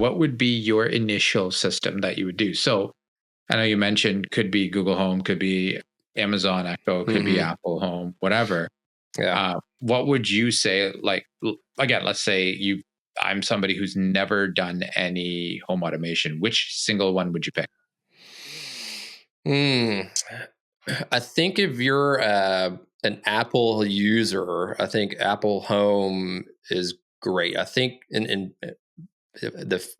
what would be your initial system that you would do? So I know you mentioned could be Google Home, could be Amazon Echo, could be Apple Home, whatever. Yeah. What would you say? Like, again, let's say I'm somebody who's never done any home automation. Which single one would you pick? I think if you're an Apple user, I think Apple Home is great. I think in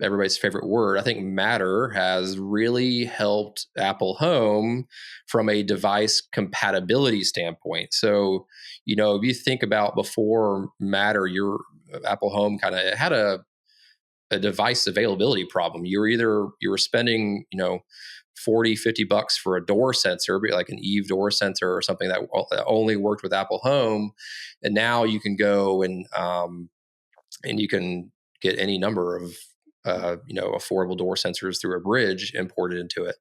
everybody's favorite word, I think Matter has really helped Apple Home from a device compatibility standpoint. So, if you think about before Matter, your Apple Home kind of had a device availability problem. You were spending, 40, $50 for a door sensor, like an Eve door sensor or something that only worked with Apple Home. And now you can go and you can get any number of affordable door sensors through a bridge imported into it.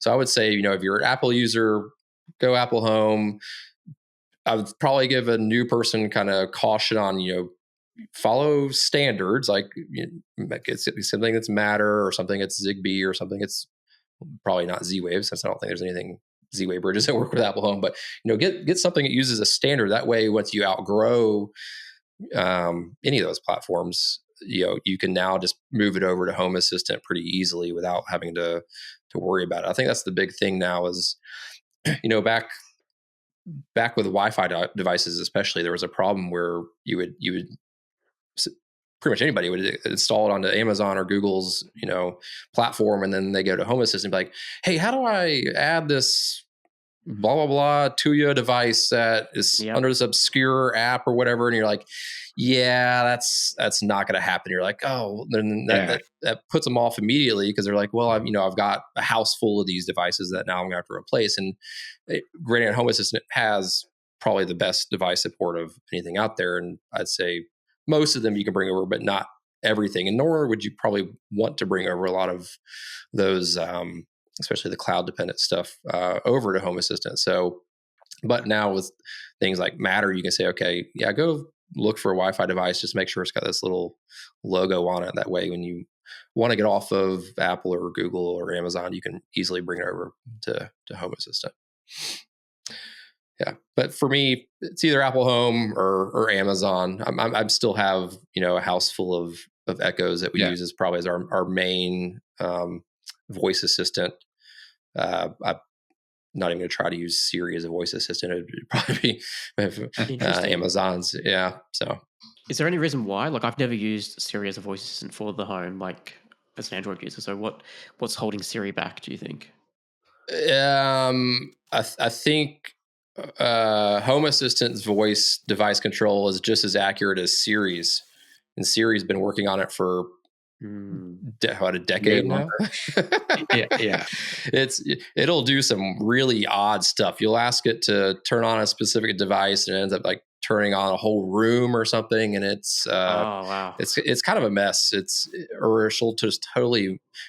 So I would say, if you're an Apple user, go Apple Home. I would probably give a new person kind of caution on, follow standards, like it's something that's Matter or something that's Zigbee or something that's probably not Z-Wave, since I don't think there's anything Z-Wave bridges that work with Apple Home. But get something that uses a standard. That way, once you outgrow any of those platforms, you can now just move it over to Home Assistant pretty easily without having to worry about it. I think that's the big thing now is, back with Wi-Fi devices, especially, there was a problem where you would pretty much anybody would install it onto Amazon or Google's, platform, and then they go to Home Assistant and be like, hey, how do I add this blah, blah, blah Tuya device that is under this obscure app or whatever? And you're like, yeah, that's not going to happen. You're like, oh, then that puts them off immediately, because they're like, well, I've got a house full of these devices that now I'm going to have to replace. And granted, Home Assistant has probably the best device support of anything out there. And I'd say most of them you can bring over, but not everything. And nor would you probably want to bring over a lot of those, especially the cloud dependent stuff, over to Home Assistant. So, but now with things like Matter, you can say, okay, yeah, go look for a Wi-Fi device. Just make sure it's got this little logo on it. That way, when you want to get off of Apple or Google or Amazon, you can easily bring it over to Home Assistant. Yeah, but for me, it's either Apple Home or Amazon. I still have a house full of Echoes that we use as probably as our main voice assistant. I'm not even going to try to use Siri as a voice assistant. It'd probably be Amazon's. Yeah. So, is there any reason why? Like, I've never used Siri as a voice assistant for the home, like as an Android user. So what's holding Siri back, do you think? I think Home Assistant's voice device control is just as accurate as Siri's, and Siri's been working on it for about a decade now. yeah. It'll do some really odd stuff. You'll ask it to turn on a specific device, and it ends up like turning on a whole room or something, and it's it's kind of a mess. Or she'll just totally,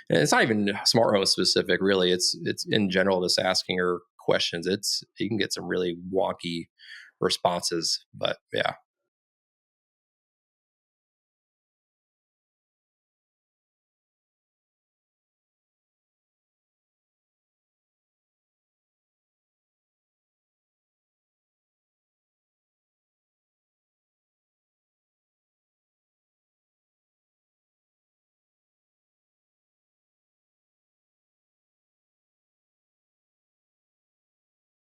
and it's not even smart home specific, really. It's in general just asking her questions. You can get some really wonky responses, but yeah.